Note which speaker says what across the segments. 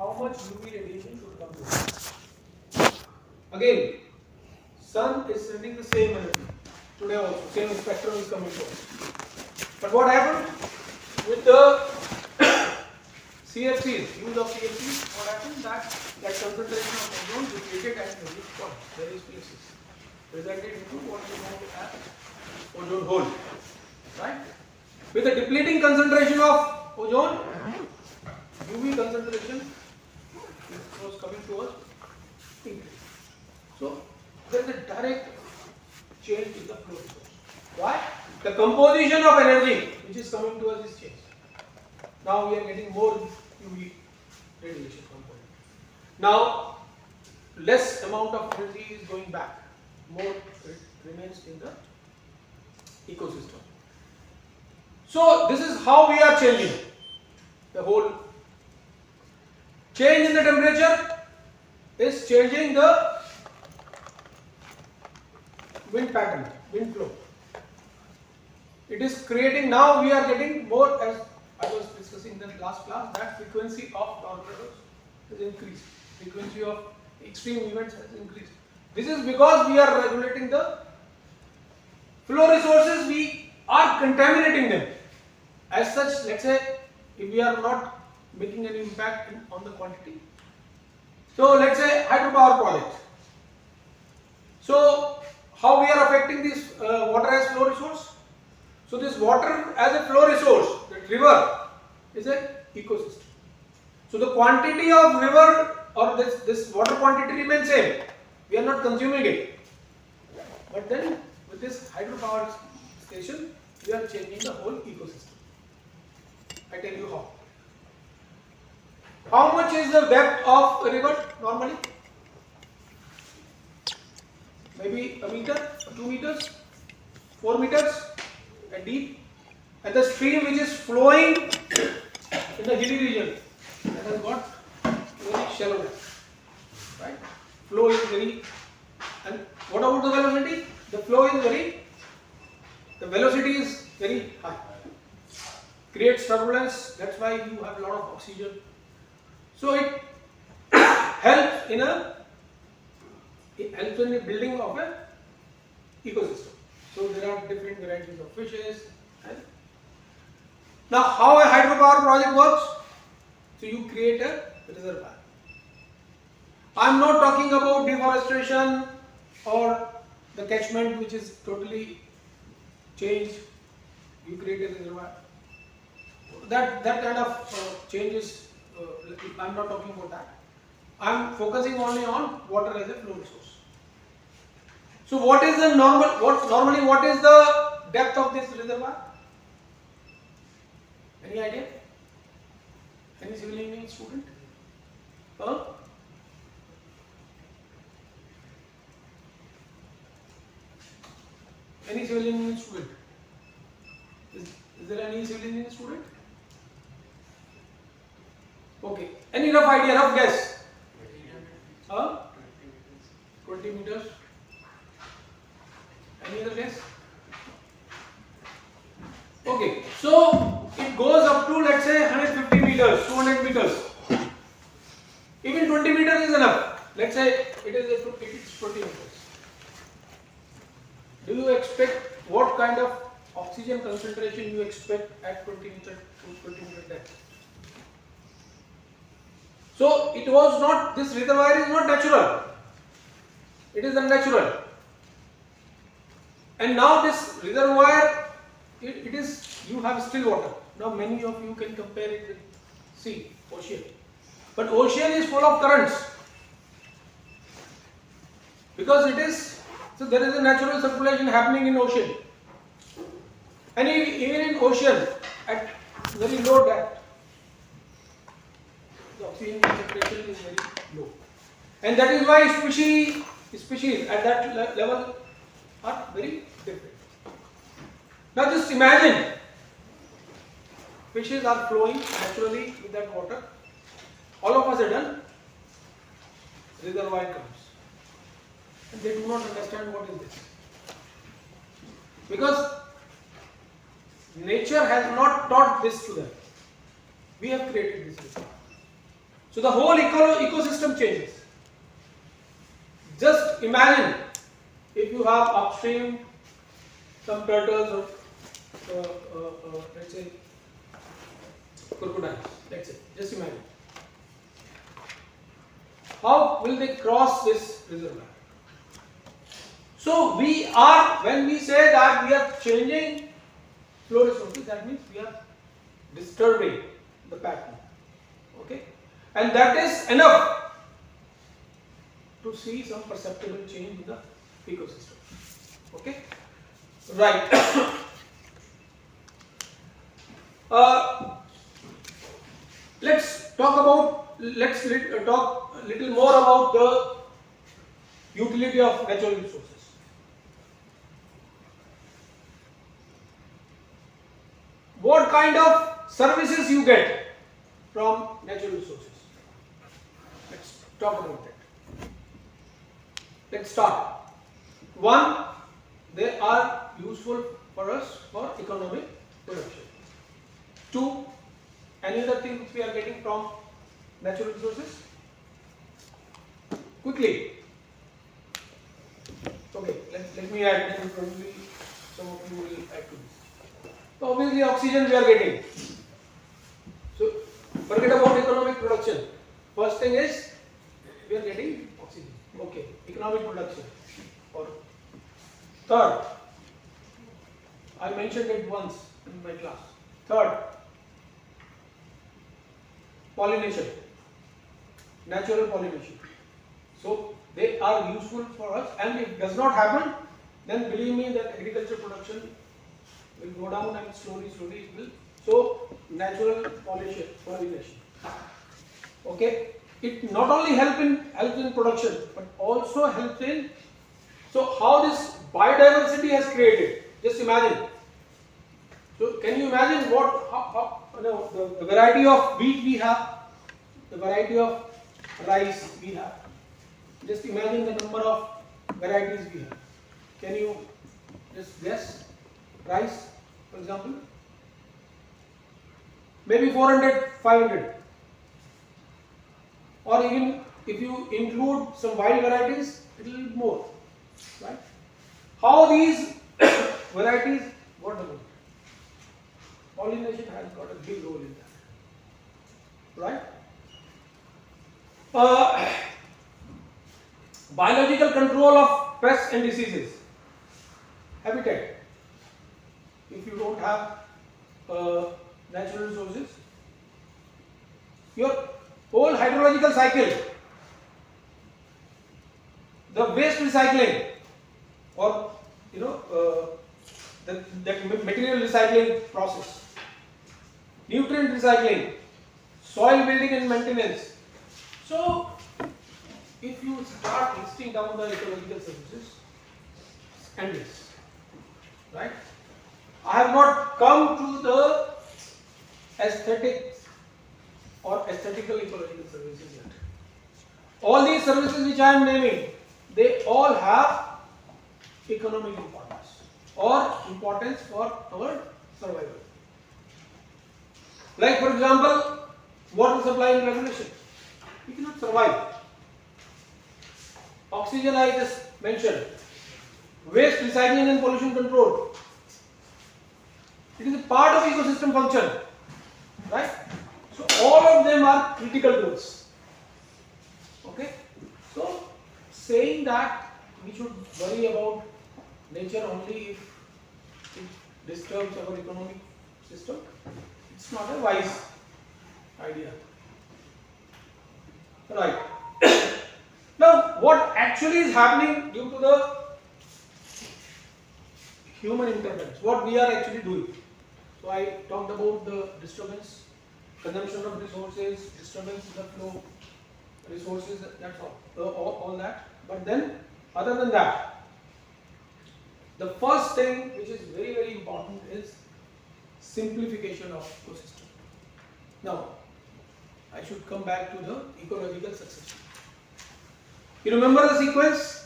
Speaker 1: how much UV radiation should come to us. Again, sun is sending the same energy. Today also, same spectrum is coming to us. But what happened with the CFCs, use of CFCs, what happened that concentration of ozone depleted at various places, resulted into what we know as ozone hole. Right? With the depleting concentration of ozone, UV concentration was coming to us increase. So there is a direct change in the flow source. Why? The composition of energy which is coming to us is changed. Now we are getting more UV radiation component. Now less amount of energy is going back, more remains in the ecosystem. So this is how we are changing the whole. Change in the temperature is changing the wind pattern, wind flow. It is creating, now we are getting more, as I was discussing in the last class, that frequency of tornadoes has increased. Frequency of extreme events has increased. This is because we are regulating the flow resources, we are contaminating them. As such, let's say, if we are not making any impact on the quantity. So let's say hydropower project. So how we are affecting this water as flow resource? So this water as a flow resource, that river is an ecosystem. So the quantity of river or this water quantity remains same. We are not consuming it. But then with this hydropower station, we are changing the whole ecosystem. I tell you how. How much is the depth of a river normally? Maybe a meter, 2 meters, 4 meters at deep. And the stream which is flowing in the hilly region, that has got very shallow depth. Right? Flow is very, and what about the velocity? The flow is the velocity is very high. Creates turbulence, that's why you have a lot of oxygen. So it helps in the building of an ecosystem. So there are different varieties of fishes. Now how a hydropower project works? So you create a reservoir. I am not talking about deforestation or the catchment which is totally changed. You create a reservoir. That kind of changes. I am not talking about that. I am focusing only on water as a flow resource. So what is the normally what is the depth of this reservoir? Any idea? Any civil engineering student? Huh? Any civil engineering student? Is there any civil engineering student? Okay. Any rough idea, rough guess? 20 meters. Any other guess? Okay. So it goes up to, let's say, 150 meters, 200 meters. Even 20 meters is enough. Let's say it is 20 meters. Do you expect what kind of oxygen concentration you expect at 20 meter depth? So it was not, this reservoir is not natural. It is unnatural. And now this reservoir, it is, you have still water. Now many of you can compare it with sea, ocean. But ocean is full of currents. Because it is, so there is a natural circulation happening in ocean. And even in ocean, at very low depth, the oxygen concentration is very low. And that is why species at that level are very different. Now just imagine, fishes are flowing naturally with that water. All of a sudden, reservoir comes. And they do not understand what is this. Because nature has not taught this to them. We have created this reservoir. So the whole ecosystem changes. Just imagine if you have upstream some turtles or let's say crocodiles, let's say, just imagine. How will they cross this reservoir? So when we say that we are changing flow resources, that means we are disturbing the pattern. Okay? And that is enough to see some perceptible change in the ecosystem. Okay? Right. Let's talk a little more about the utility of natural resources. What kind of services you get from natural resources? Let's talk about that. Let's start. One, they are useful for us for economic production. Two, any other thing which we are getting from natural resources? Quickly. Okay, let me add, then probably some of you will add to this. So obviously oxygen we are getting. So forget about economic production. First thing is we are getting oxygen. Okay, economic production. Or third, I mentioned it once in my class. Third, pollination, natural pollination. So they are useful for us, and if it does not happen, then believe me that agriculture production will go down and slowly it will. So natural pollination. Okay, it not only helps in production, but also helps in. So how this biodiversity has created? Just imagine. So can you imagine the variety of wheat we have, the variety of rice we have. Just imagine the number of varieties we have. Can you just guess? Rice, for example, maybe 400, 500, or even if you include some wild varieties, it will be more, right? How these varieties got developed? Pollination has got a big role in that, right? Biological control of pests and diseases. Habitat. If you don't have natural resources, your whole hydrological cycle, the waste recycling, or the material recycling process, nutrient recycling, soil building and maintenance. So if you start listing down the ecological services, it's endless, right? I have not come to the aesthetics or aesthetical ecological services yet. All these services which I am naming, they all have economic importance or importance for our survival. Like for example, water supply and regulation. We cannot survive. Oxygen I just mentioned. Waste recycling and pollution control. It is a part of ecosystem function, right? So all of them are critical goals. Okay? So saying that we should worry about nature only if it disturbs our economic system, it's not a wise idea. Right. Now, what actually is happening due to the human interference? What we are actually doing? So I talked about the disturbance, consumption of resources, disturbance in the flow, resources, that's all that. But then, other than that, the first thing which is very, very important is simplification of ecosystem. Now, I should come back to the ecological succession. You remember the sequence?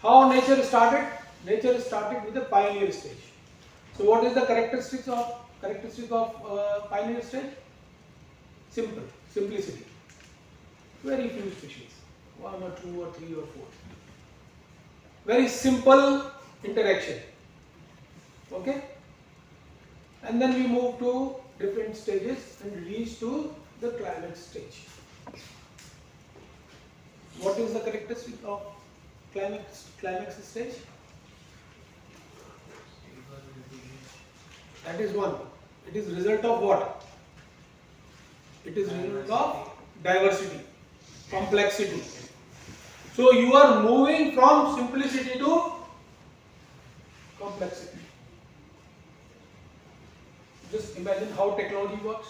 Speaker 1: How nature started? Nature started with the pioneer stage. So what is the characteristics of pioneer stage? Simple. Simplicity. Very few species. 1 or 2 or 3 or 4. Very simple interaction. Okay? And then we move to different stages and reach to the climax stage. What is the characteristic of climax stage? That is one. It is result of what? It is result of diversity, complexity. So you are moving from simplicity to complexity. Just imagine how technology works.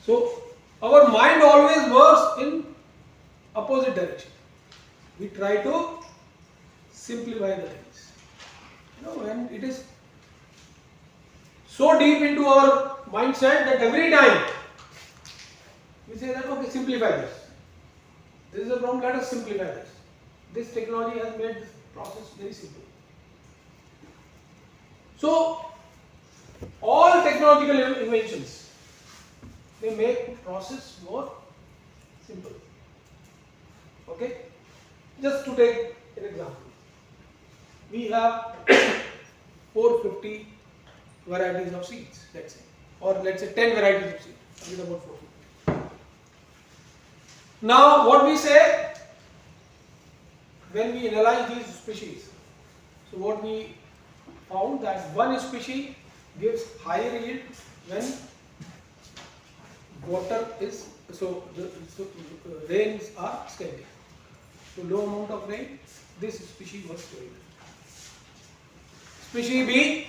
Speaker 1: So our mind always works in opposite direction. We try to simplify the things. And it is so deep into our mindset that every time we say that, okay, simplify this. This is a problem, let us simplify this. This technology has made this process very simple. So, all technological inventions, they make process more simple. Okay? Just to take an example. We have 450 varieties of seeds, let's say, or let's say 10 varieties of seeds, with about 450. Now, what we say when we analyze these species, so what we found that one species gives higher yield when water is, rains are scanty. So low amount of rain, this species was killed. Species B,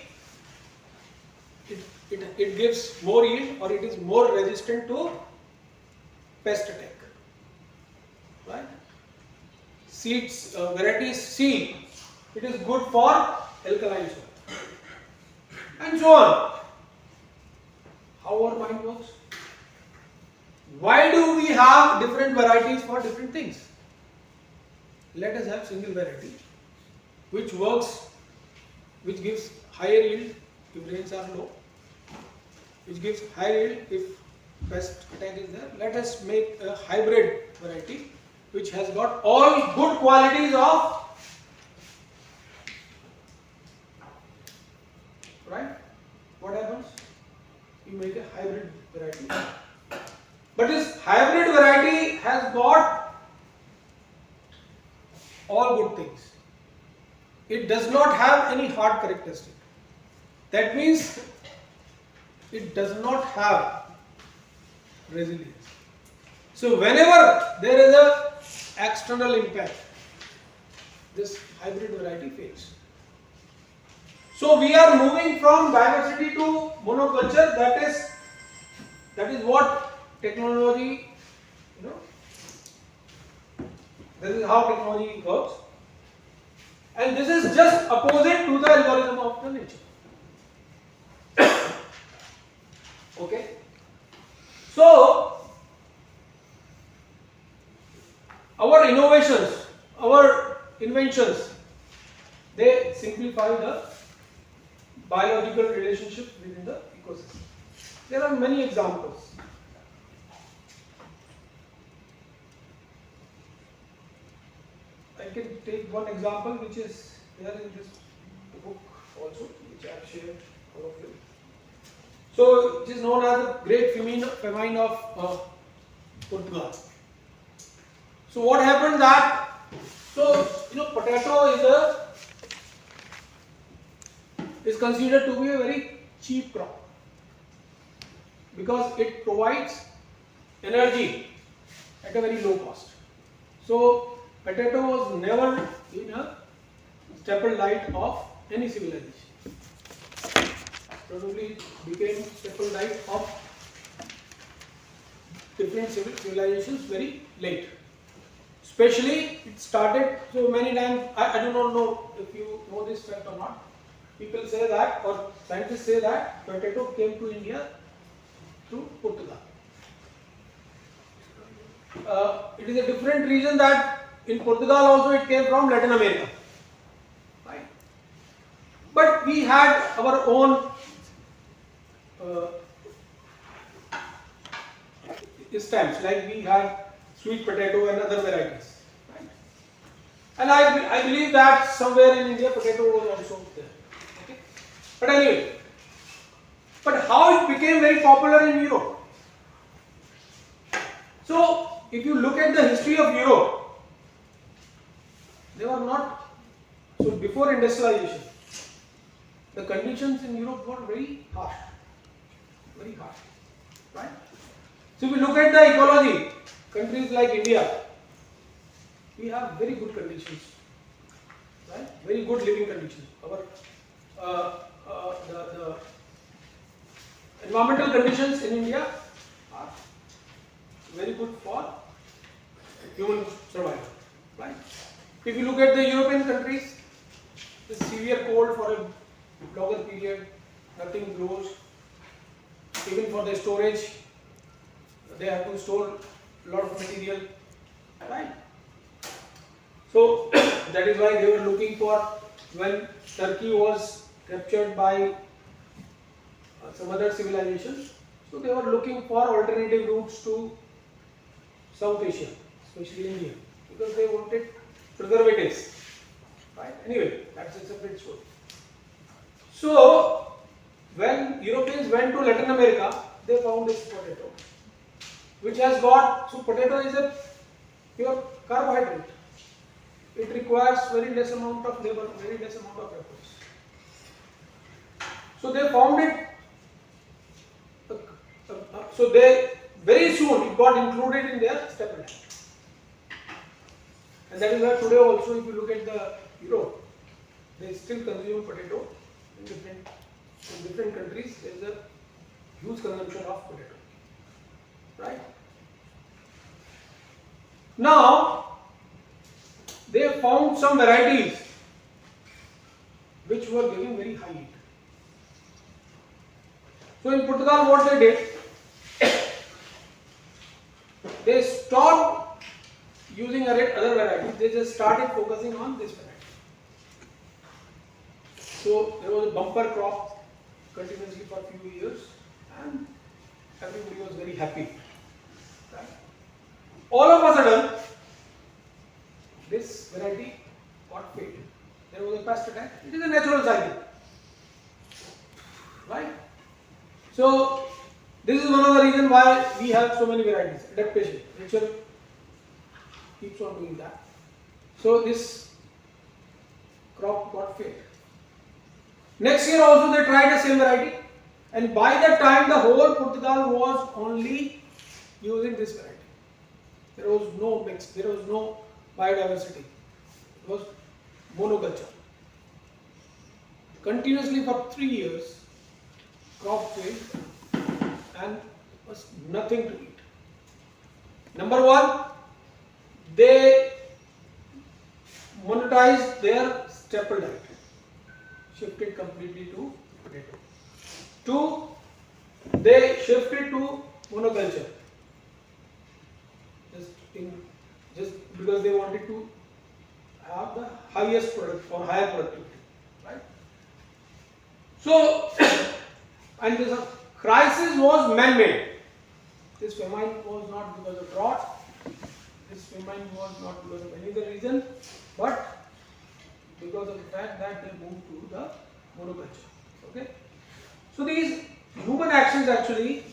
Speaker 1: it gives more yield or it is more resistant to pest attack. Right? Seeds, variety C, it is good for alkaline soil. And so on. How our mind works? Why do we have different varieties for different things? Let us have single variety which works, which gives higher yield if rains are low, which gives higher yield if pest attack is there. Let us make a hybrid variety which has got all good qualities of, right? What happens? You make a hybrid variety. But this hybrid variety has got all good things. It does not have any hard characteristic. That means it does not have resilience. So whenever there is a external impact, this hybrid variety fails. So we are moving from diversity to monoculture. That is what technology, this is how technology works. And this is just opposite to the algorithm of the nature. Okay. So our innovations, our inventions, they simplify the biological relationship within the ecosystem. There are many examples. I can take one example which is there in this book also, which I have shared all of you. So it is known as the Great Famine of Portugal. So what happened that, potato is considered to be a very cheap crop because it provides energy at a very low cost. So potato was never in a staple light of any civilization. Probably became staple light of different civilizations very late. Especially it started, so many times, I do not know if you know this fact or not. People say that, or scientists say that potato came to India through Portugal. It is a different reason that in Portugal also it came from Latin America. Right? But we had our own stems, like we have sweet potato and other varieties, right? And I believe that somewhere in India potato was also there. Okay? But anyway, but how it became very popular in Europe? So if you look at the history of Europe, they were not, so before industrialization, the conditions in Europe were very harsh, right? So if you look at the ecology, countries like India, we have very good conditions, right? Very good living conditions. The environmental conditions in India are very good for human survival, right? If you look at the European countries, the severe cold for a longer period, nothing grows. Even for the storage, they have to store a lot of material, right? So that is why they were looking for, when Turkey was captured by some other civilizations, so they were looking for alternative routes to South Asia, especially India, because they wanted preservatives, right? Anyway, that's a separate story. So when Europeans went to Latin America, they found this potato, which has got, so potato is a pure carbohydrate. It requires very less amount of labor, very less amount of efforts. So they found it, so they, very soon it got included in their staple diet. And that is why today also, if you look at the Europe, they still consume potato in different countries. There is a huge consumption of potato, right? Now they found some varieties which were giving very high yield. So in Portugal, what they did, they stopped using other varieties. They just started focusing on this variety. So there was a bumper crop continuously for a few years, and everybody was very happy. Right? All of a sudden, this variety got failed. There was a pest attack. It is a natural cycle, right? So this is one of the reasons why we have so many varieties. Adaptation. Nature keeps on doing that. So this crop got failed. Next year also they tried the same variety, and by that time the whole Portugal was only using this variety. There was no mix, there was no biodiversity. It was monoculture. Continuously for 3 years, crop failed and was nothing to eat. Number one, they monetized their staple diet, shifted completely to potato. 2, they shifted to monoculture, just because they wanted to have the highest product or higher productivity, right? So, and this crisis was man-made. This famine was not because of drought. This famine was not because of any other reason, but because of the fact that they moved to the monoculture. Okay. So these human actions actually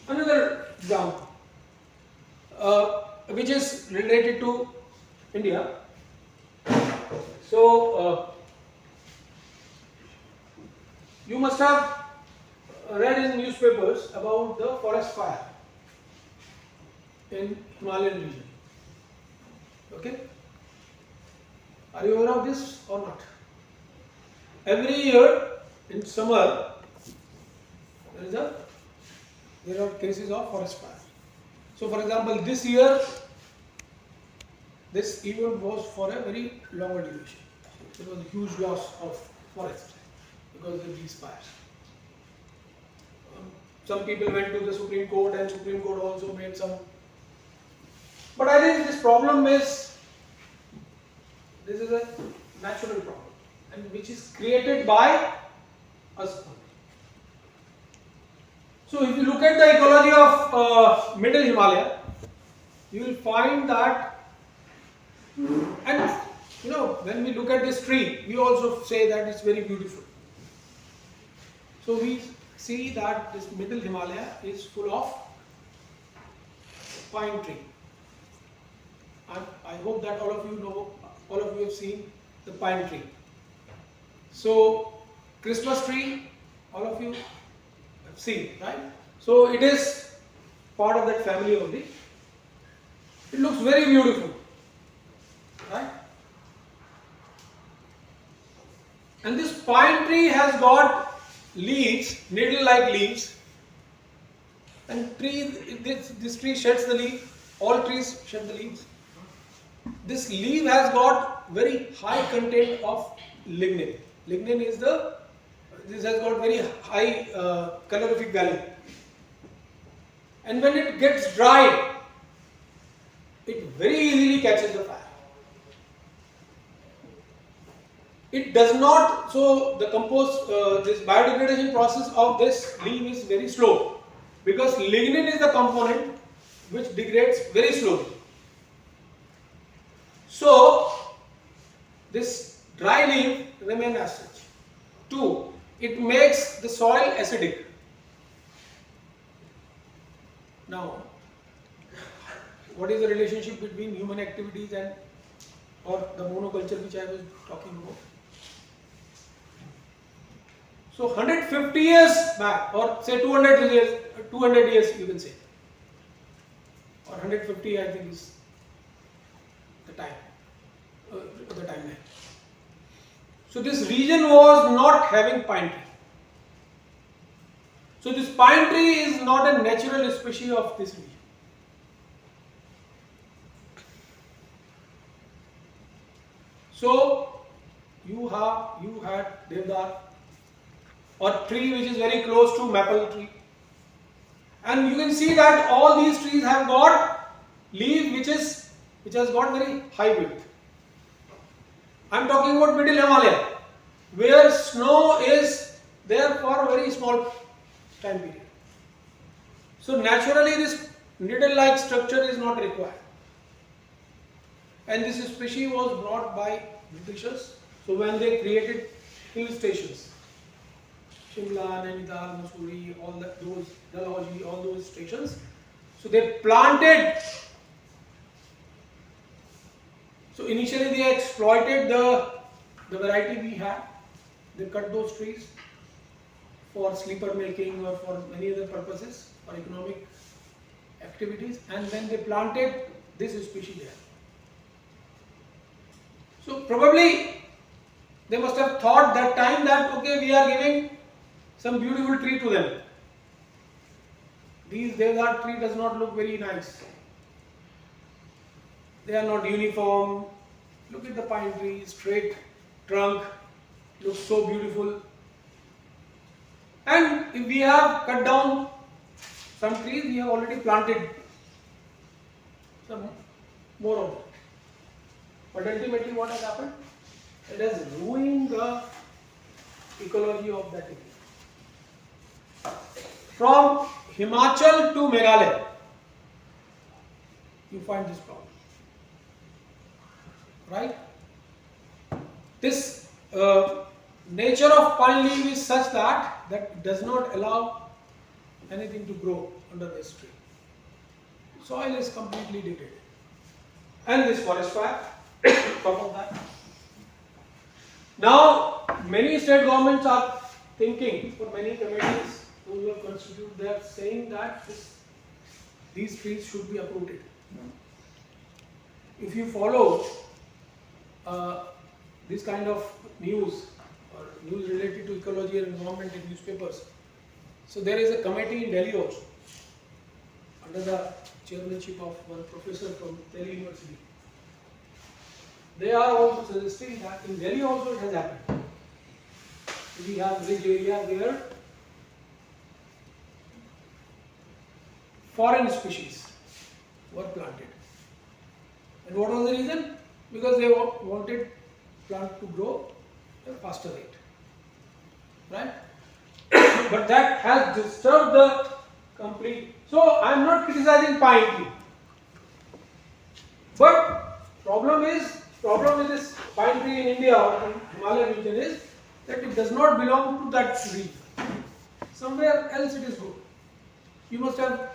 Speaker 1: another example which is related to India. So you must have read in newspapers about the forest fire in Himalayan region. Okay, are you aware of this or not? Every year in summer there are cases of forest fire. So for example, this year this event was for a very longer duration. There was a huge loss of forest because of these fires. Some people went to the Supreme Court, and Supreme Court also made some. But I think this problem is, this is a natural problem. and which is created by us only. So if you look at the ecology of Middle Himalaya, you will find that, and when we look at this tree, we also say that it's very beautiful. So we see that this Middle Himalaya is full of pine tree. I hope that all of you have seen the pine tree. So Christmas tree, all of you have seen, right? So it is part of that family only. It looks very beautiful, right? And this pine tree has got leaves, needle-like leaves, and this tree sheds the leaf. All trees shed the leaves. This leaf has got very high content of lignin. Lignin is this has got very high calorific value. And when it gets dried, it very easily catches the fire. It does not, so the this biodegradation process of this leaf is very slow, because lignin is the component which degrades very slowly. So this dry leaf remains as such. 2. It makes the soil acidic. Now, what is the relationship between human activities or the monoculture which I was talking about? So 150 years back, or say 200 years you can say, or 150 I think is the timeline. So this region was not having pine tree. So this pine tree is not a natural species of this region. So you had Devdar, or tree which is very close to maple tree, and you can see that all these trees have got leaf which has got very high width. I am talking about Middle Himalaya, where snow is there for a very small time period. So naturally this needle-like structure is not required. And this species was brought by Britishers. So when they created hill stations, Shimla, Nainital, Mussoorie, Dalhousie, all those stations, so they planted. So initially they exploited the variety we had. They cut those trees for sleeper making or for many other purposes, for economic activities, and then they planted this species there. So probably they must have thought that time that okay, we are giving some beautiful tree to them. These Devdar tree does not look very nice. They are not uniform. Look at the pine tree, straight trunk, looks so beautiful. And if we have cut down some trees, we have already planted some more of them. But ultimately what has happened? It has ruined the ecology of that area. From Himachal to Meghalaya, you find this problem. Right? This nature of pine leaf is such that it does not allow anything to grow under this tree. Soil is completely degraded. And this forest fire, top of that. Now, many state governments are thinking, for many committees who have constituted, they are saying that these trees should be uprooted. If you follow this kind of news or news related to ecology and environment in newspapers, so there is a committee in Delhi also, under the chairmanship of one professor from Delhi University. They are also suggesting that in Delhi also it has happened. We have ridge area where foreign species were planted. And what was the reason? Because they wanted plant to grow a faster rate, right? But that has disturbed the complete. So I am not criticizing pine tree, but problem with this pine tree in India or in Himalayan region is that it does not belong to that tree. Somewhere else it is good. You must have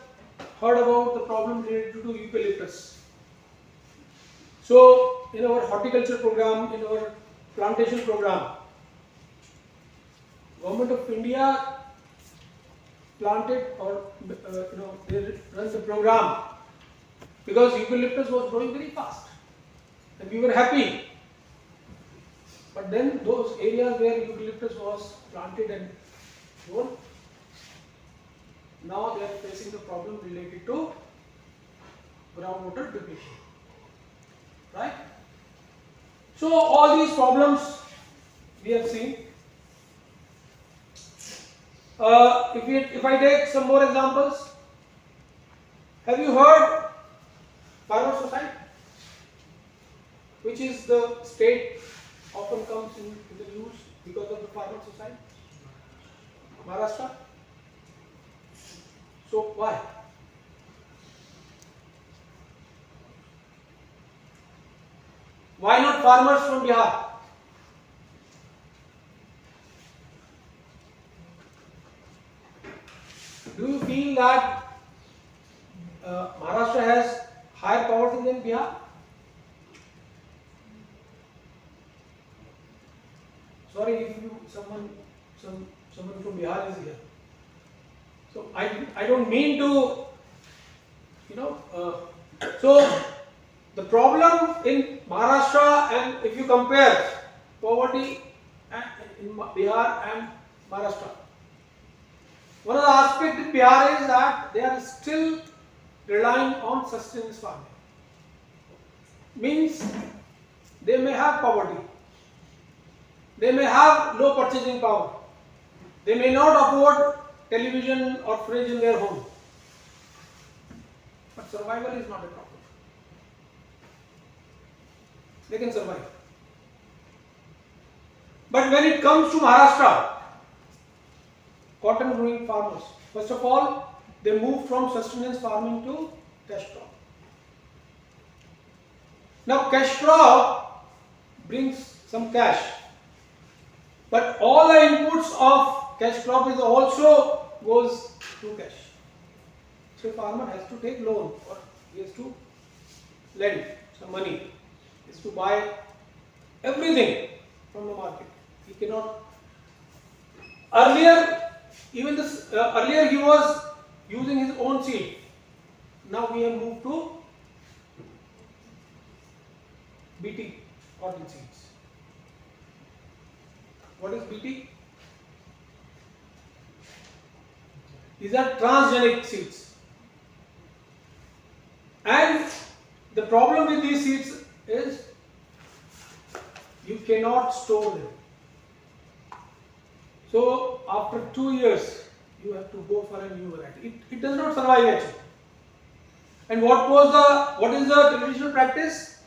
Speaker 1: heard about the problem related to eucalyptus. So in our horticulture program, in our plantation program, Government of India planted or they run the program because eucalyptus was growing very fast and we were happy. But then those areas where eucalyptus was planted and grown, now they are facing the problem related to groundwater depletion, right? So all these problems we have seen. If I take some more examples, have you heard farmer society, which is the state often comes in the news because of the farmer society, Maharashtra? So why? Why not farmers from Bihar? Do you feel that Maharashtra has higher poverty than Bihar? Sorry if someone from Bihar is here. So I don't mean to, so the problem in Maharashtra, and if you compare poverty in Bihar and Maharashtra, one of the aspects in Bihar is that they are still relying on sustenance farming. Means they may have poverty, they may have low purchasing power, they may not afford television or fridge in their home, but survival is not a problem. They can survive. But when it comes to Maharashtra, cotton growing farmers, first of all, they moved from sustenance farming to cash crop. Now cash crop brings some cash, but all the inputs of cash crop is also goes to cash. So farmer has to take loan or he has to lend some money, he has to buy everything from the market. He cannot. Earlier he was using his own seed. Now we have moved to BT cotton seeds. What is BT? These are transgenic seeds. And the problem with these seeds is you cannot store them. So after 2 years, you have to go for a new variety. It does not survive actually. And what is the traditional practice?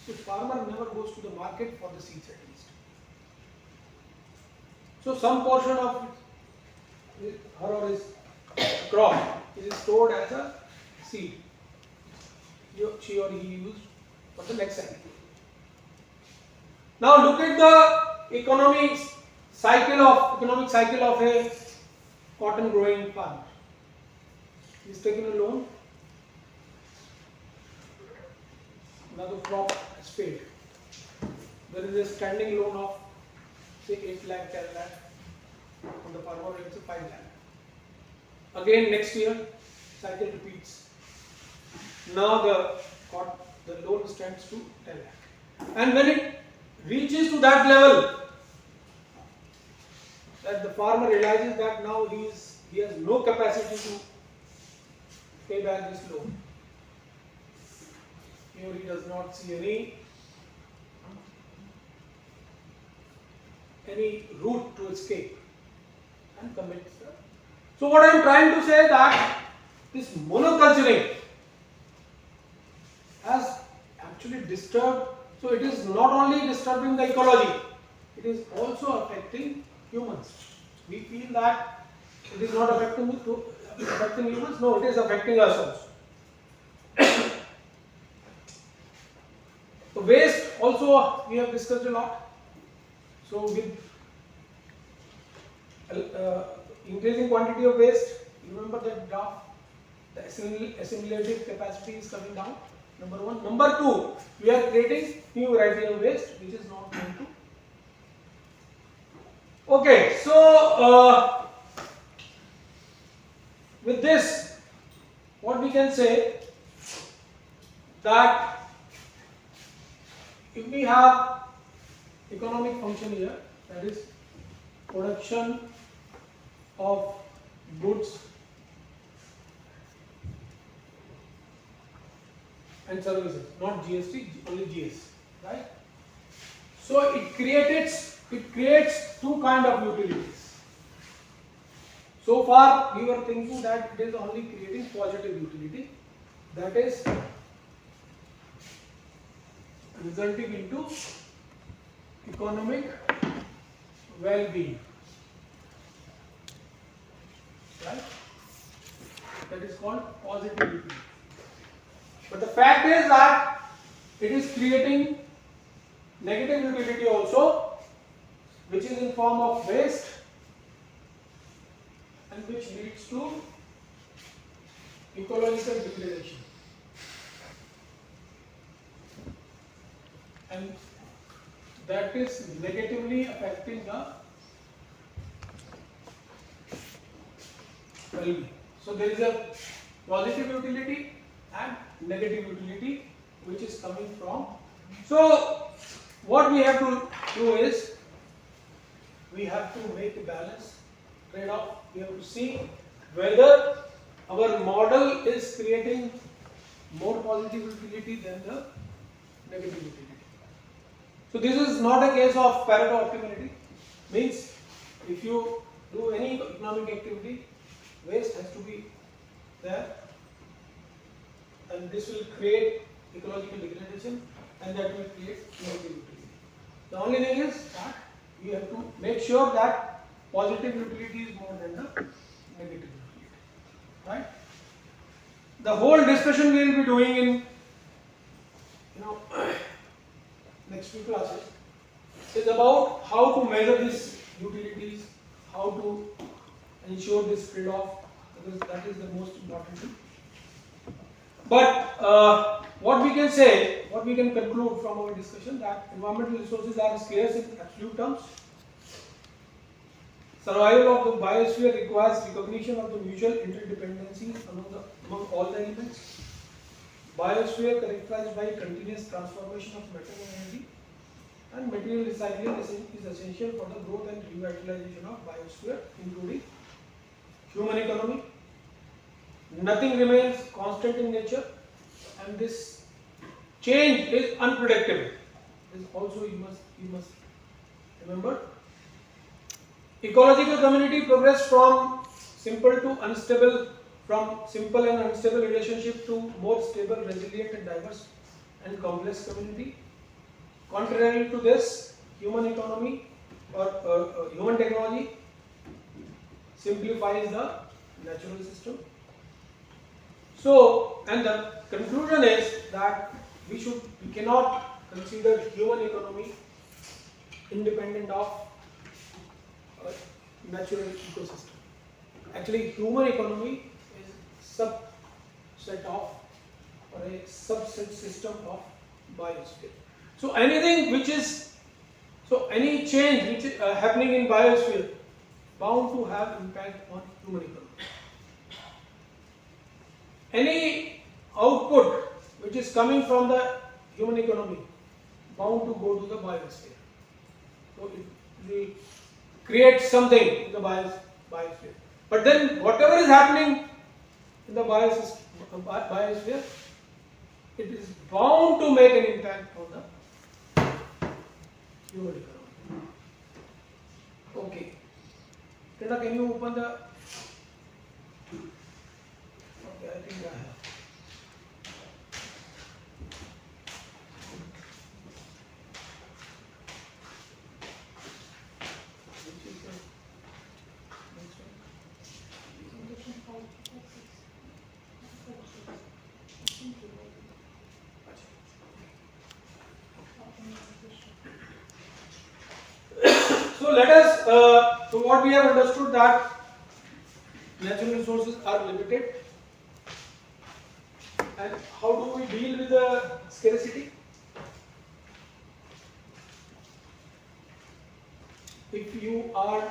Speaker 1: So farmer never goes to the market for the seeds at least. So some portion of her or his crop is stored as a seed. She or he used for the next cycle. Now look at the economic cycle of a cotton growing farmer. He is taking a loan. Now the crop is paid. There is a standing loan of say 8 lakh, 10 lakh. On the farmer it's a 5 lakh. Again next year cycle repeats. Now the loan stands to 10 lakh. And when it reaches to that level, that the farmer realizes that now he has no capacity to pay back this loan. Here he does not see any route to escape and commits. So what I am trying to say that this monoculturing has actually disturbed. So it is not only disturbing the ecology, it is also affecting humans. We feel that it is not affecting humans. No, it is affecting us also. The waste also we have discussed a lot. So with increasing quantity of waste, you remember that graph, the assimilative capacity is coming down. Number one. Number two, we are creating new variety of waste which is not going to. Okay, so with this, what we can say that if we have economic function here, that is production of goods and services, not GST, only GS, right? So it creates two kind of utilities. So far we were thinking that it is only creating positive utility, that is resulting into economic well-being, right? That is called positive utility. But the fact is that it is creating negative utility also, which is in form of waste and which leads to ecological degradation. And that is negatively affecting the well-being. So there is a positive utility and negative utility which is coming from. So what we have to do is we have to make a balance, trade-off. We have to see whether our model is creating more positive utility than the negative utility. So this is not a case of Pareto optimality. Means if you do any economic activity, waste has to be there, and this will create ecological degradation, and that will create negative utility. The only thing is that we have to make sure that positive utility is more than the negative utility, right? The whole discussion we will be doing in next few classes is about how to measure these utilities, how to ensure this trade-off, because that is the most important thing. But what we can say, what we can conclude from our discussion, that environmental resources are scarce in absolute terms. Survival of the biosphere requires recognition of the mutual interdependencies among all the elements. Biosphere characterized by continuous transformation of matter and energy, and material recycling is essential for the growth and revitalization of biosphere, including human economy. Nothing remains constant in nature, and this change is unpredictable. This also you must remember. Ecological community progress from simple and unstable relationship to more stable, resilient and diverse and complex community. Contrary to this, human economy or human technology simplifies the natural system. So, and the conclusion is that we cannot consider human economy independent of natural ecosystem. Actually, human economy is subset of or a subset system of biosphere. So any change which is happening in biosphere bound to have impact on human economy. Any output which is coming from the human economy bound to go to the biosphere. So it will create something in the biosphere. But then whatever is happening in the biosphere, it is bound to make an impact on the human economy. Okay. Tenda, can you open the... Okay, I think I have. let us, so what we have understood that natural resources are limited, and how do we deal with the scarcity? If you are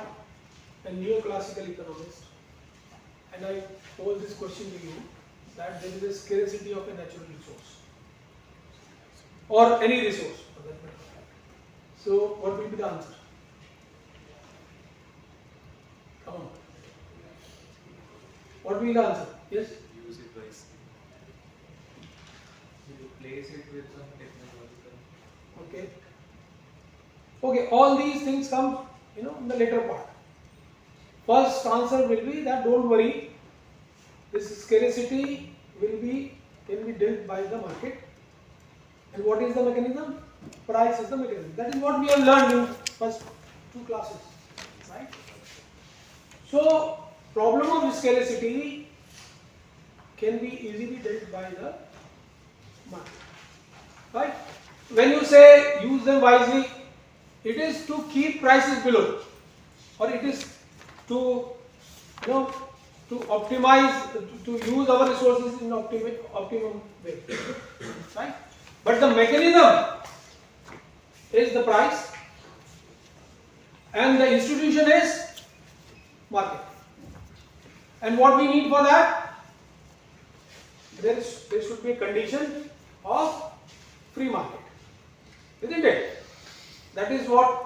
Speaker 1: a neoclassical economist and I pose this question to you, that there is a scarcity of a natural resource or any resource for that matter, so what will be the answer? Come on. What will be the answer? Yes?
Speaker 2: Use it wisely. You replace it with some technological.
Speaker 1: Okay. Okay, all these things come, in the later part. First answer will be that don't worry, this scarcity can be dealt by the market. And what is the mechanism? Price is the mechanism. That is what we have learned in first two classes, right? So, problem of scarcity can be easily dealt by the market, right? When you say use them wisely, it is to keep prices below, or it is to to optimize, to use our resources in optimum way, right? But the mechanism is the price, and the institution is market. And what we need for that? There should be a condition of free market, isn't it? That is what.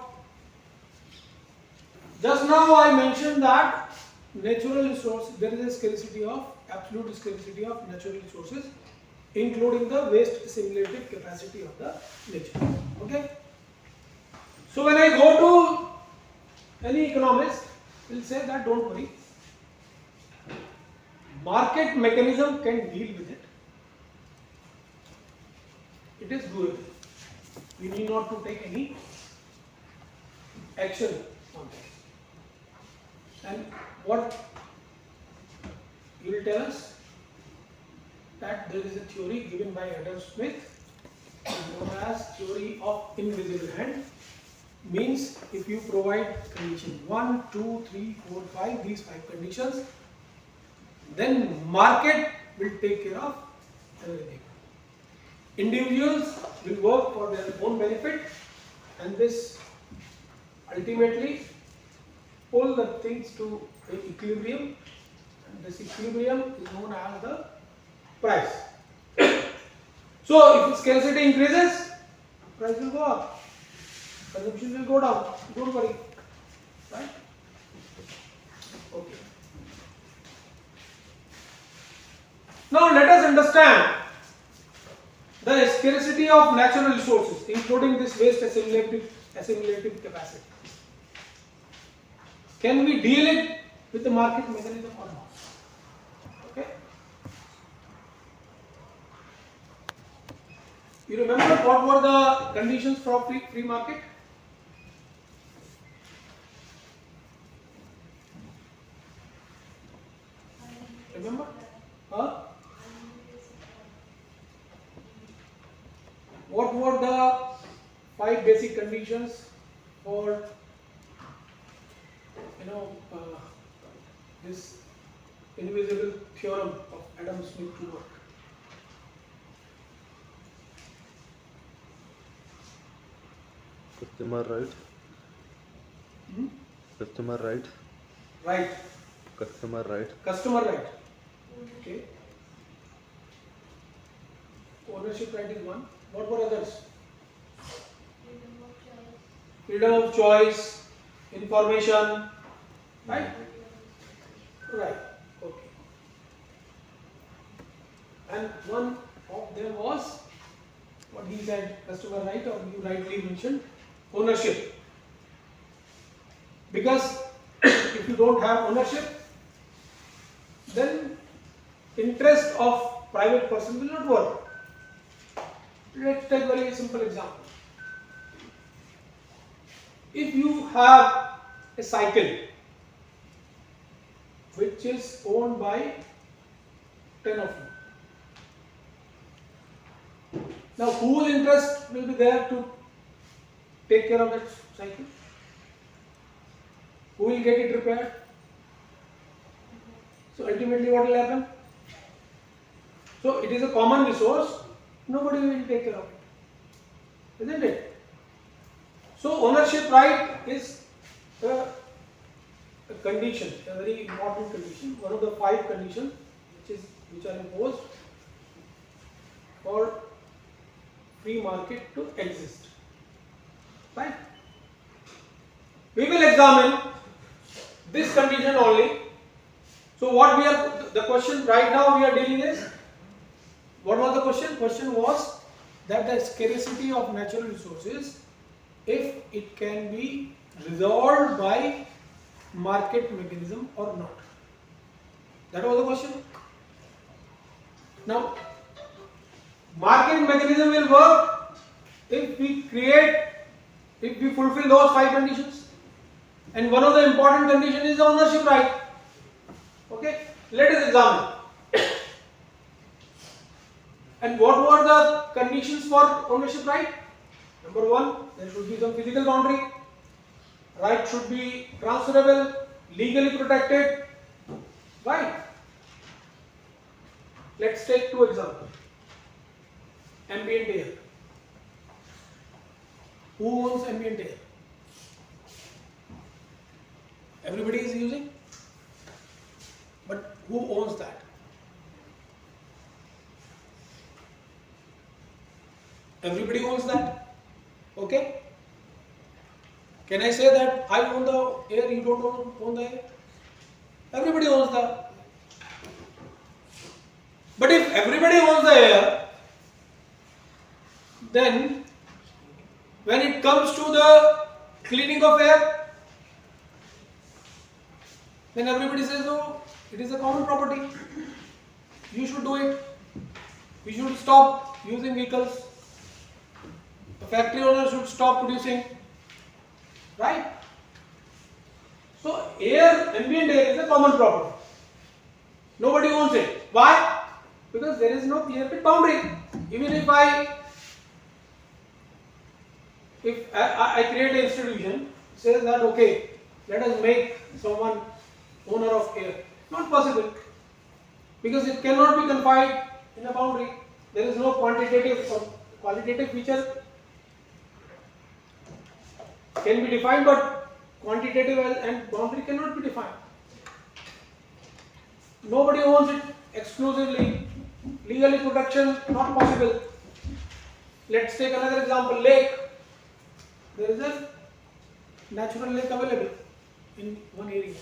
Speaker 1: Just now I mentioned that natural resources, there is a scarcity of, absolute scarcity of natural resources, including the waste assimilative capacity of the nature. Okay? So when I go to any economist, will say that don't worry, market mechanism can deal with it. It is doable. We need not to take any action on this. And what you will tell us, that there is a theory given by Adam Smith known as theory of invisible hand. Means if you provide condition 1, 2, 3, 4, 5, these 5 conditions, then market will take care of everything. Individuals will work for their own benefit, and this ultimately pull the things to an equilibrium, and this equilibrium is known as the price. So if scarcity increases, price will go up, consumption will go down. Don't worry, right? Okay. Now let us understand the scarcity of natural resources, including this waste assimilative capacity. Can we deal it with the market mechanism or not? Okay. You remember what were the conditions for free market? Remember? Huh? What were the 5 basic conditions for this invisible theorem of Adam Smith to work?
Speaker 2: Customer right. Customer right.
Speaker 1: Right.
Speaker 2: Customer right.
Speaker 1: Customer right. Okay. Ownership right is one. What were others? Freedom of choice, information, right? Right. Okay. And one of them was what he said, customer right, or you rightly mentioned, ownership. Because if you don't have ownership, then interest of private person will not work. Let's take a very simple example. If you have a cycle which is owned by 10 of you, now whose interest will be there to take care of that cycle? who will get it repaired? So ultimately what will happen? So it is a common resource, nobody will take care of it, isn't it? So ownership right is a condition, a very important condition, one of the 5 conditions which are imposed for free market to exist. Right? We will examine this condition only. So what we are, the question right now we are dealing is, what was the question? Question was that the scarcity of natural resources, if it can be resolved by market mechanism or not. That was the question. Now, market mechanism will work if we fulfill those 5 conditions. And one of the important conditions is the ownership right. Okay, let us examine. And what were the conditions for ownership right? Number 1, there should be some physical boundary. Right should be transferable, legally protected. Right? Let's take 2 examples. Ambient air. Who owns ambient air? Everybody is using, but who owns that? Everybody owns that. Okay? Can I say that I own the air, you don't own the air? Everybody owns that. But if everybody owns the air, then when it comes to the cleaning of air, then everybody says, oh, it is a common property. You should do it. We should stop using vehicles. The factory owner should stop producing. Right? So air, ambient air is a common property. Nobody owns it. Why? Because there is no clear-cut boundary. Even if I create an institution, says that okay, let us make someone owner of air. Not possible. Because it cannot be confined in a boundary. There is no quantitative or qualitative feature can be defined, but quantitative and boundary cannot be defined. Nobody owns it exclusively. Legally protection not possible. Let's take another example, lake. There is a natural lake available in one area.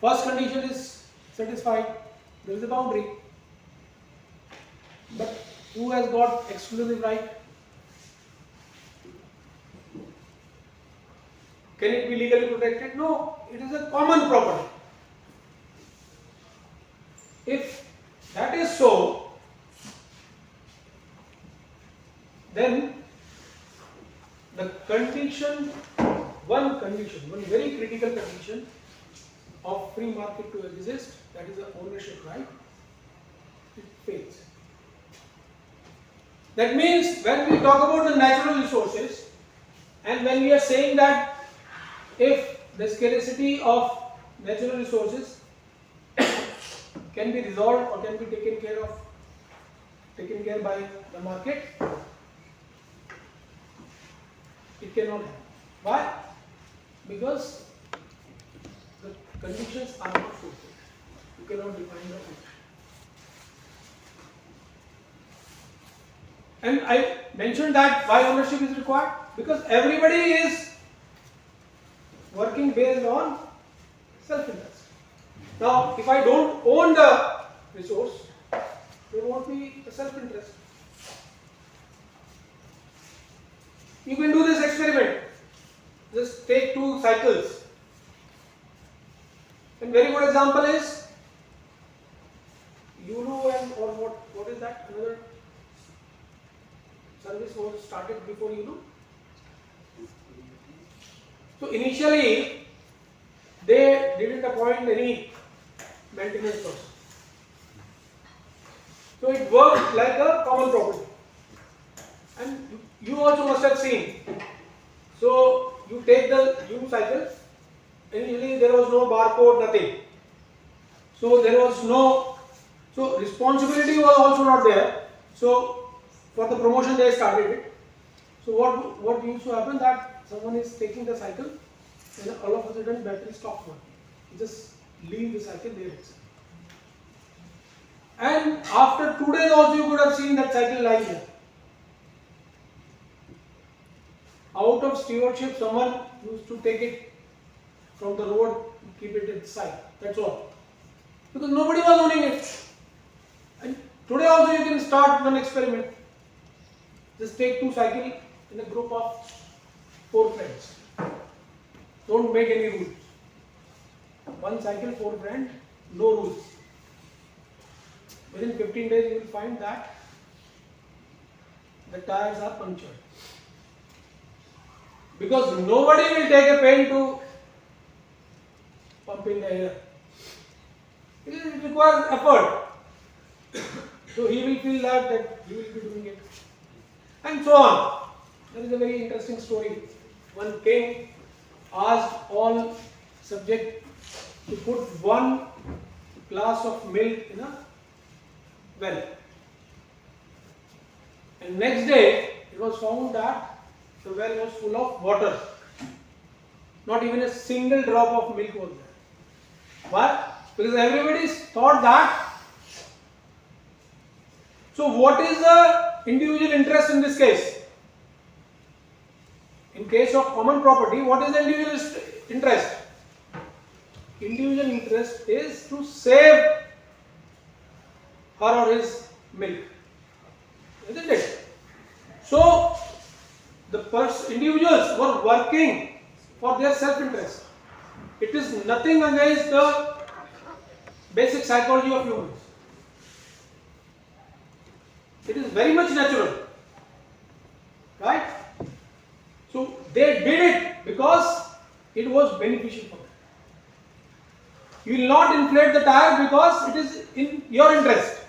Speaker 1: First condition is satisfied. There is a boundary. But who has got exclusive right? Can it be legally protected? No, it is a common property. If that is so, then the condition, one very critical condition of free market to exist, that is the ownership right, it fails. That means when we talk about the natural resources and when we are saying that if the scarcity of natural resources can be resolved or can be taken care by the market, it cannot happen. Why? Because the conditions are not fulfilled. You cannot define the ownership. And I mentioned that why ownership is required, because everybody is working based on self-interest. Now, if I don't own the resource, there won't be a self-interest. You can do this experiment. Just take 2 cycles. A very good example is Yulu and or what is that? Another service was started before Yulu. So initially they didn't appoint any maintenance person. So it worked like a common property. And you also must have seen. So you take the Yulu cycle initially there was no barcode, nothing. So there was no, so responsibility was also not there. So for the promotion they started it. So what used to happen that someone is taking the cycle and all of a sudden battery stops working. You just leave the cycle there itself. And after 2 days also you could have seen that cycle lying there. Out of stewardship, someone used to take it from the road and keep it inside. That's all. Because nobody was owning it. And today also you can start one experiment. Just take 2 cycles in a group of 4 friends. Don't make any rules. 1 cycle, 4 friends, no rules. Within 15 days you will find that the tires are punctured. Because nobody will take a pain to pump in the air. It requires effort. So he will feel that he will be doing it. And so on. There is a very interesting story. One king asked all subjects to put 1 glass of milk in a well. And next day it was found that the well was full of water. Not even a single drop of milk was there. Why? Because everybody thought that. So what is the individual interest in this case? In case of common property, what is the individual interest? Individual interest is to save her or his milk. Isn't it? So the individuals were working for their self-interest. It is nothing against the basic psychology of humans. It is very much natural. Right? So they did it because it was beneficial for them. You will not inflate the tire because it is in your interest.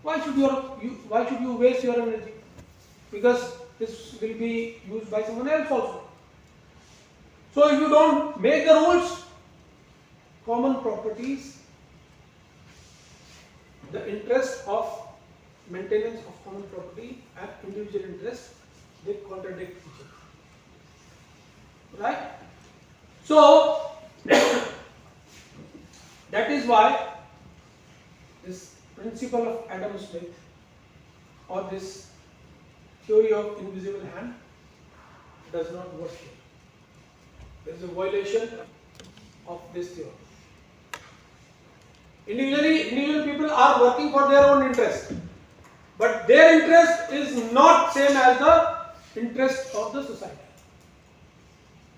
Speaker 1: Why should you waste your energy? Because this will be used by someone else also. So if you don't make the rules, common properties, the interest of maintenance of common property and individual interest, they contradict each other. Right? So that is why this principle of Adam Smith or this theory of invisible hand does not work here. There is a violation of this theory. Individual people are working for their own interest, but their interest is not same as the interest of the society.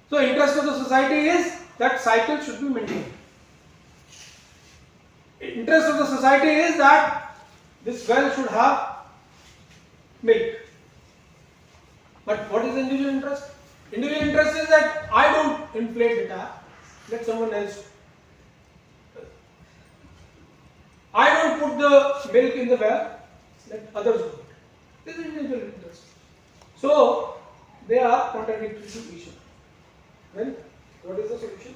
Speaker 1: So interest of the society is that cycle should be maintained. Interest of the society is that this well should have milk. But what is the individual interest? Individual interest is that I don't inflate the tap, let someone else. I don't put the milk in the well, let others do it. This is individual interest. So they are contradictory to each other. Then what is the solution?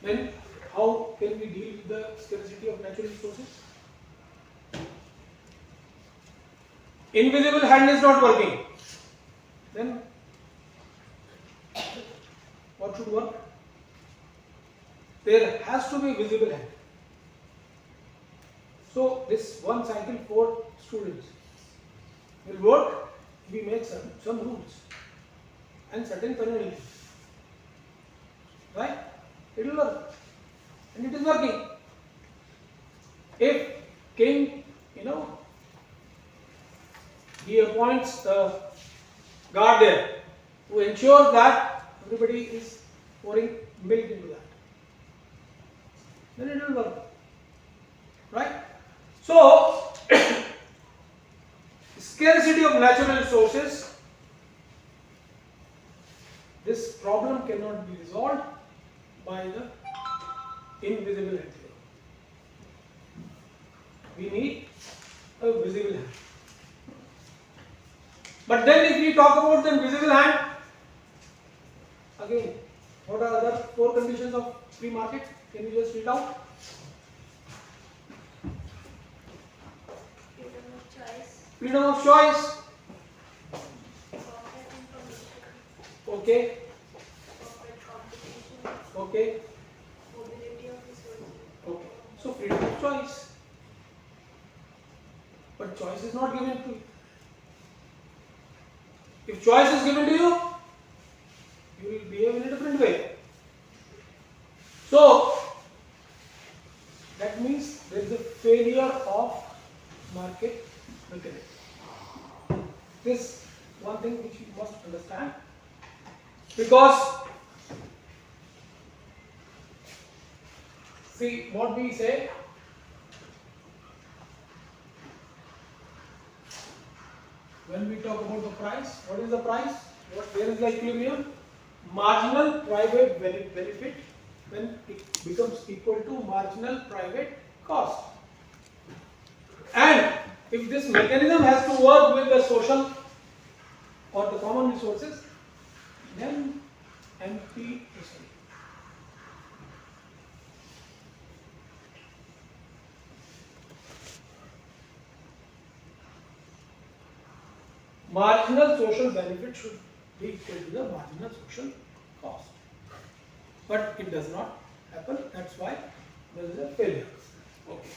Speaker 1: Then how can we deal with the scarcity of natural resources? Invisible hand is not working. Then what should work? There has to be visible hand. So this one cycle for students will work if we make some rules and certain penalties. Right? It will work. And it is working. If king, he appoints a guard there who ensures that everybody is pouring milk into that, then it will work. Right? So, scarcity of natural resources, this problem cannot be resolved by the invisible hand. We need a visible hand. But then if we talk about the invisible hand, again, what are other 4 conditions of free market? Can you just read out?
Speaker 3: Freedom of choice.
Speaker 1: Freedom of choice.
Speaker 3: Perfect information.
Speaker 1: Okay.
Speaker 3: Perfect competition.
Speaker 1: Okay.
Speaker 3: Mobility of resources.
Speaker 1: Okay. So freedom of choice. But choice is not given to you. If choice is given to you, you will behave in a different way. So that means there is a failure of market mechanism. This one thing which you must understand, because see what we say, when we talk about the price, what is the price? Where is the equilibrium? Marginal private benefit when it becomes equal to marginal private cost. And if this mechanism has to work with the social or the common resources, then MP is free. Marginal social benefit should be equal to the marginal social cost. But it does not happen, that's why there is a failure. Okay.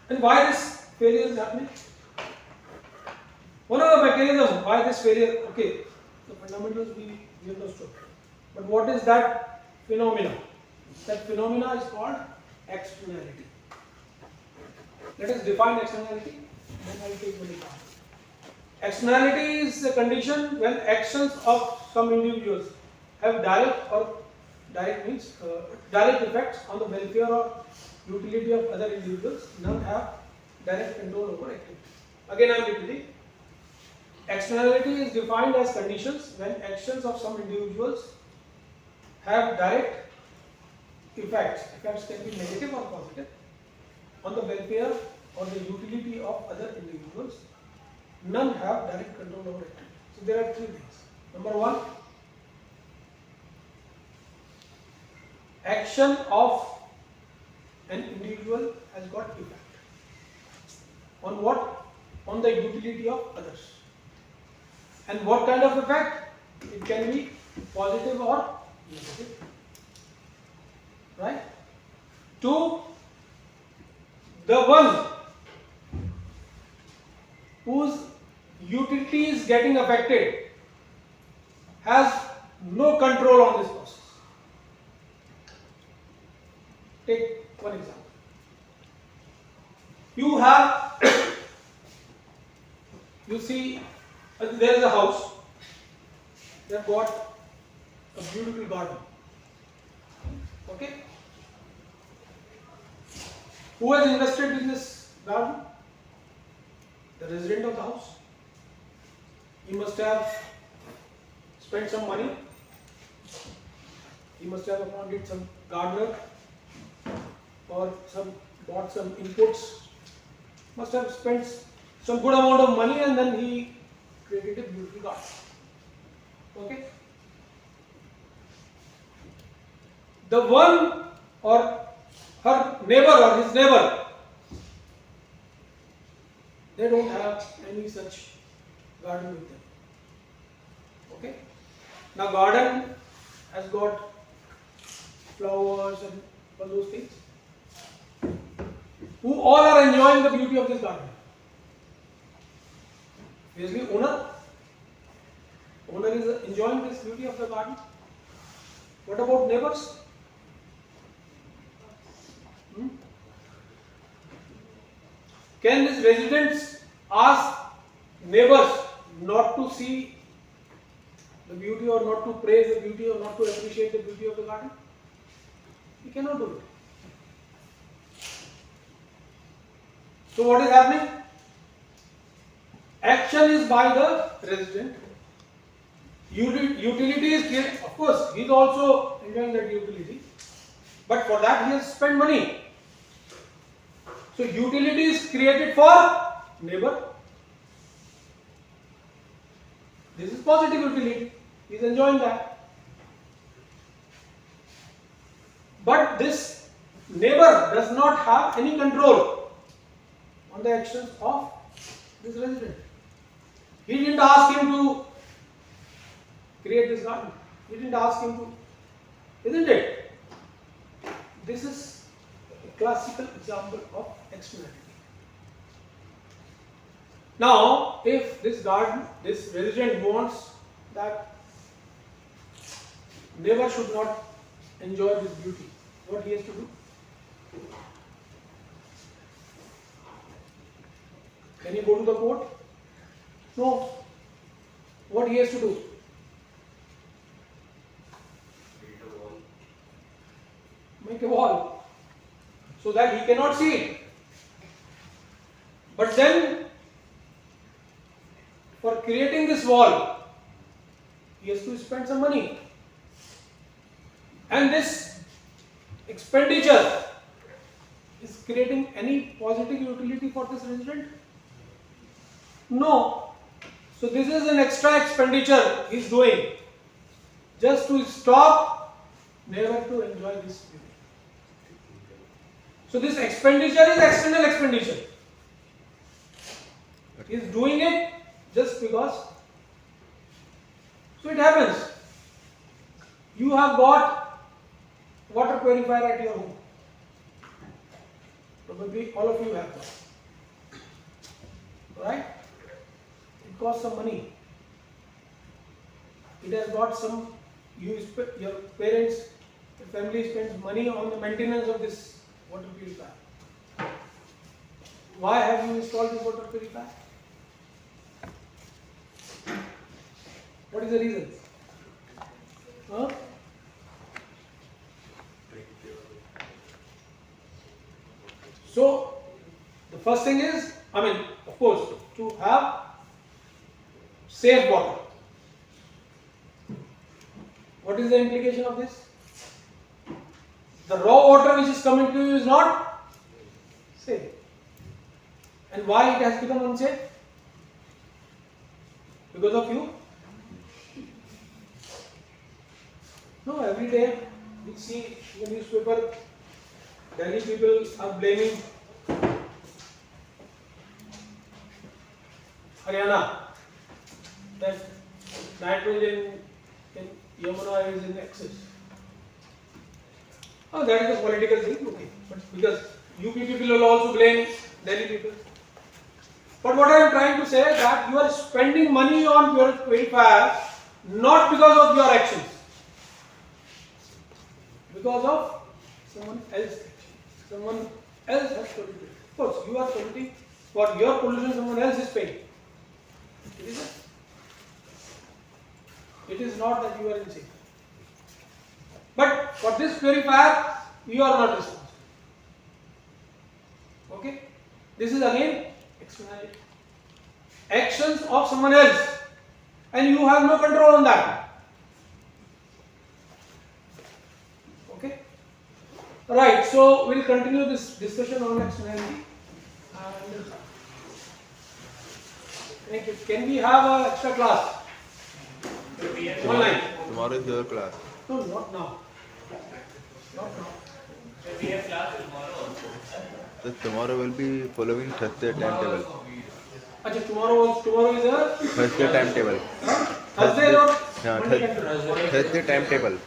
Speaker 1: And why this failure is happening? One of the mechanisms why this failure, okay, the fundamentals we understood. But what is that phenomena? That phenomena is called externality. Let us define externality. Then I will take one example. Externality is a condition when actions of some individuals have direct effects on the welfare or utility of other individuals. None have direct control over activity. Again I am repeating. Externality is defined as conditions when actions of some individuals have direct effects. Effects can be negative or positive on the welfare or the utility of other individuals. None have direct control over activity. So there are 3 things. Number 1, action of an individual has got effect. On what? On the utility of others. And what kind of effect? It can be positive or negative. Right? 2, the one whose utility is getting affected has no control on this process. Take one example. You have, you see, there is a house. They have got a beautiful garden. Okay? Who has invested in this garden? The resident of the house. He must have spent some money. He must have appointed some gardener or bought some inputs. Must have spent some good amount of money and then he created a beautiful garden. Okay? The one or her neighbor or his neighbor, they don't have any such garden with them. Okay? Now garden has got flowers and all those things. Who all are enjoying the beauty of this garden? Obviously owner. Owner is enjoying this beauty of the garden. What about neighbors? Can these residents ask neighbors not to see the beauty or not to praise the beauty or not to appreciate the beauty of the garden? We cannot do it. So what is happening? Action is by the resident. Utility is clear. Of course, he is also enjoying that utility. But for that he has spent money. So utility is created for neighbor. This is positive utility. He is enjoying that. But this neighbor does not have any control on the actions of this resident. He didn't ask him to create this garden. He didn't ask him to, isn't it? This is a classical example of externality. Now, if this resident wants that neighbor should not enjoy this beauty, what he has to do? Can he go to the court? No. What he has to do? Make a wall so that he cannot see it. But then, for creating this wall, he has to spend some money. And this expenditure is creating any positive utility for this resident? No. So this is an extra expenditure he is doing just to stop neighbor to enjoy this beauty. So this expenditure is external expenditure. He is doing it just because. So it happens. You have got water purifier at your home. Probably all of you have that. Right? It costs some money. It has got some, your parents, your family spends money on the maintenance of this water purifier. Why have you installed this water purifier? What is the reason? Huh? So, the first thing is, of course, to have safe water. What is the implication of this? The raw water which is coming to you is not safe. And why it has become unsafe? Because of you? No, every day we see in the newspaper, Delhi people are blaming Haryana that nitrogen in Yamuna is in excess. Oh, that is a political thing, okay. But because UP people will also blame Delhi people. But what I am trying to say is that you are spending money on your purifier not because of your actions, because of someone else's action. Someone else has polluted. Of course, you are polluting. For your pollution, someone else is paying. It is not that you are insane. But for this purifier, you are not responsible. Okay? This is again externality. Actions of someone else, and you have no control on that. Okay? Right, so we'll continue this discussion on externality. And thank you. Can we have an extra class? Online.
Speaker 2: Tomorrow is your class.
Speaker 1: No, not now. Not now.
Speaker 4: We have class tomorrow also.
Speaker 2: So tomorrow will be following Thursday timetable.
Speaker 1: Achha, tomorrow is a
Speaker 2: Thursday timetable.
Speaker 1: Thursday or
Speaker 2: Yeah,
Speaker 1: Monday timetable?
Speaker 2: Thursday timetable.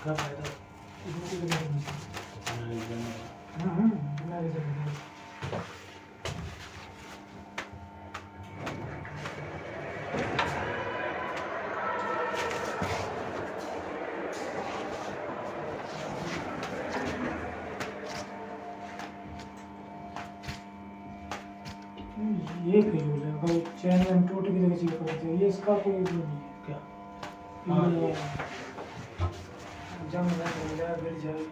Speaker 1: क्या फायदा ये fail है अगर चैन में टूट भी जगह check करते हैं ये इसका कोई वो नहीं है क्या ये जंग में गिर जाए गिर जाए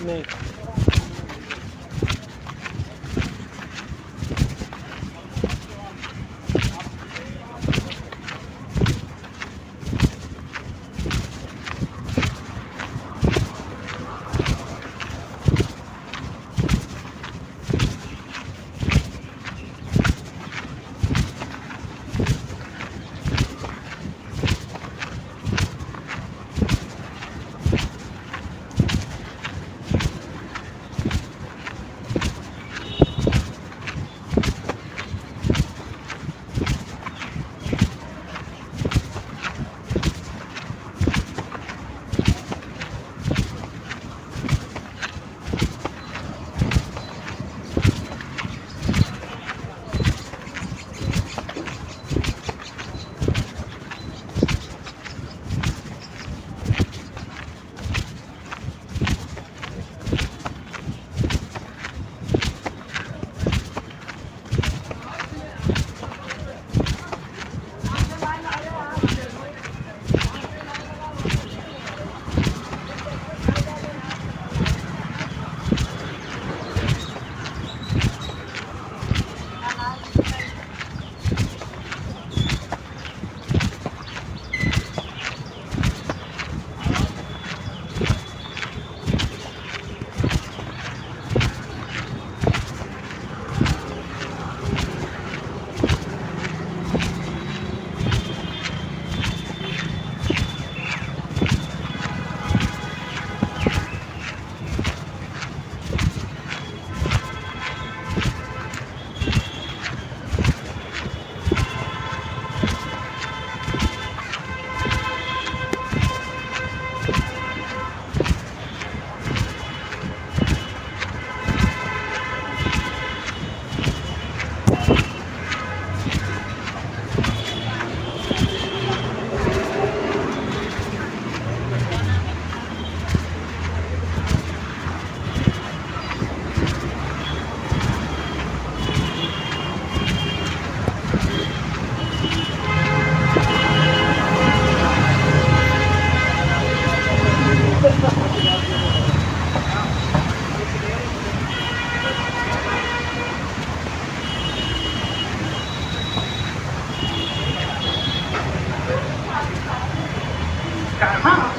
Speaker 1: नहीं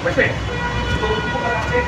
Speaker 1: बैठे तो उसको बनाते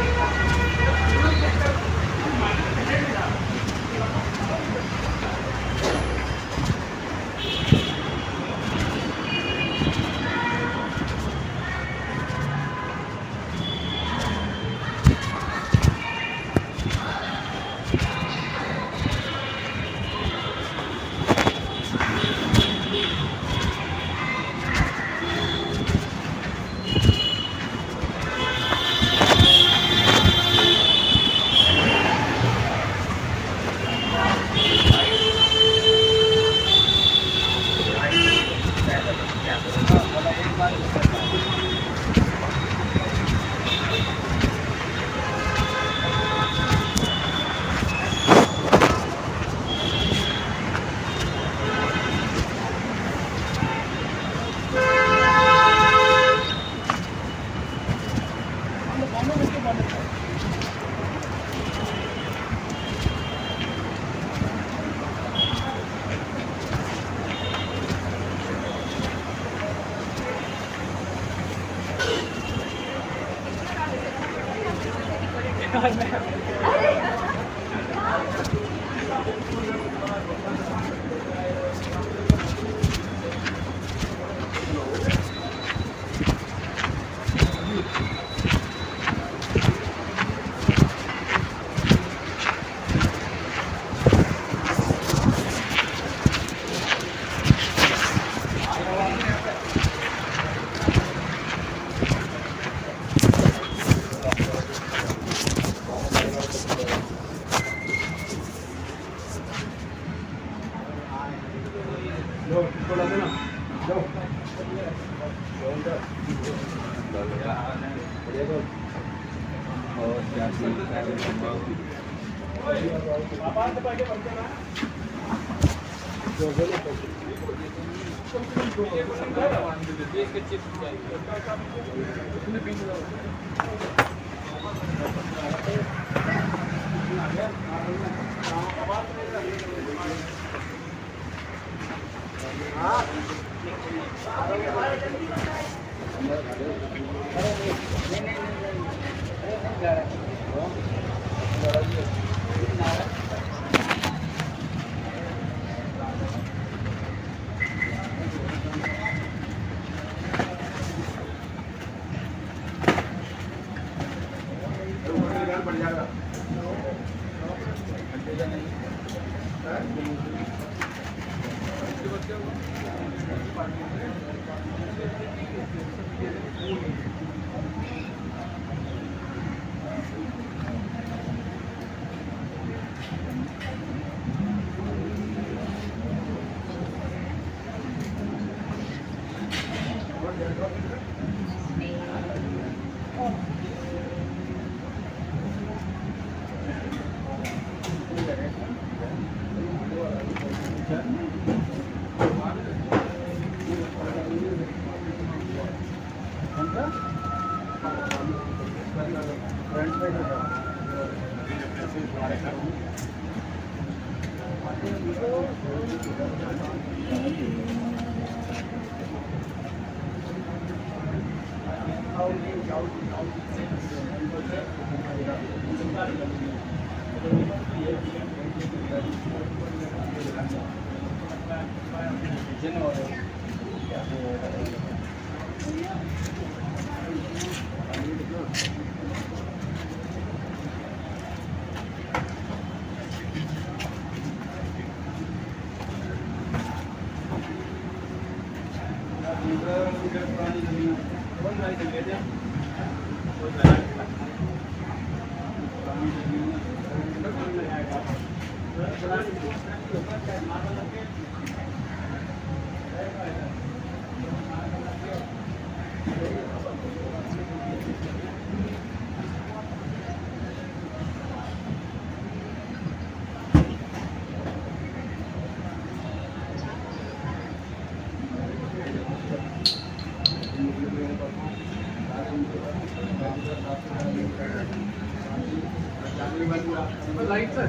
Speaker 1: लाइट है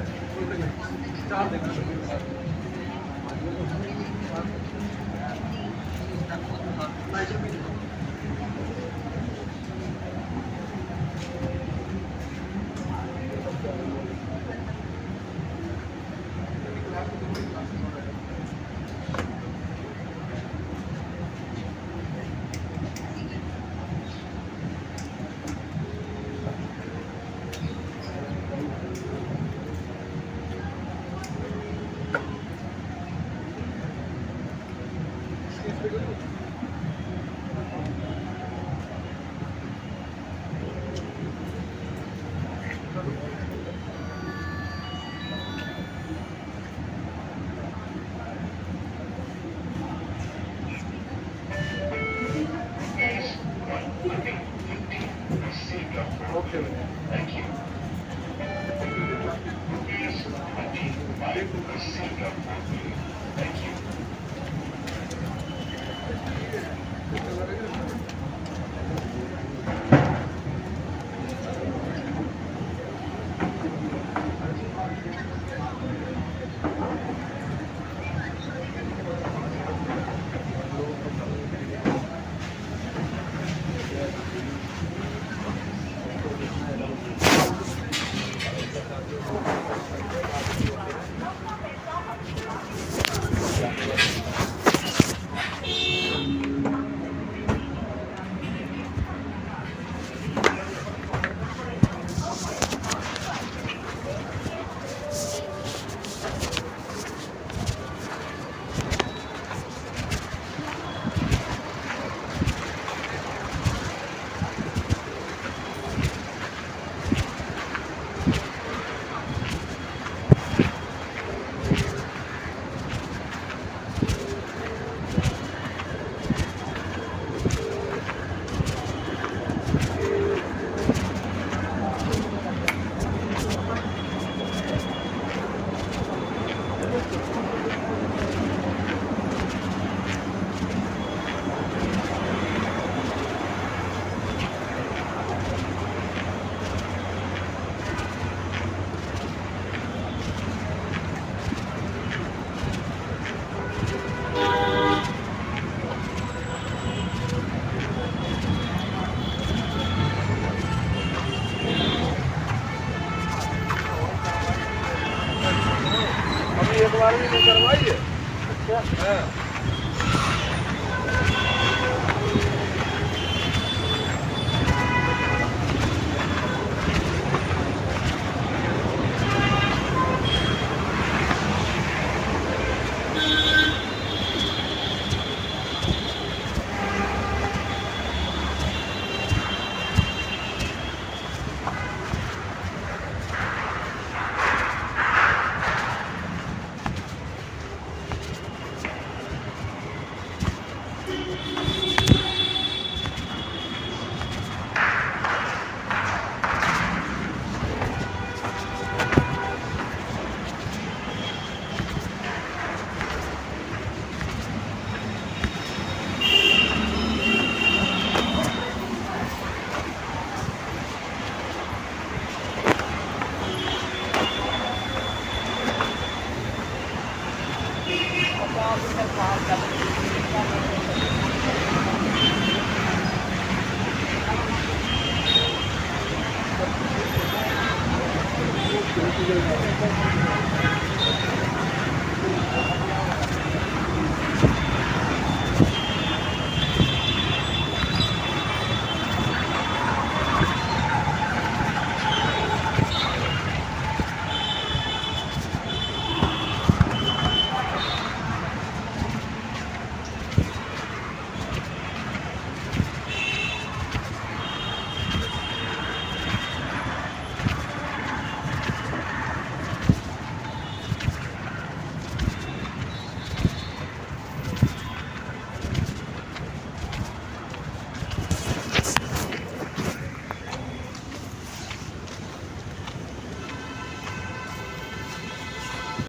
Speaker 1: स्टार देखना Okay.
Speaker 5: Thank you. Please continue by the seatbelt. Thank you.
Speaker 1: अभी एक बार भी नहीं करवाइए। हाँ।
Speaker 3: Thank you.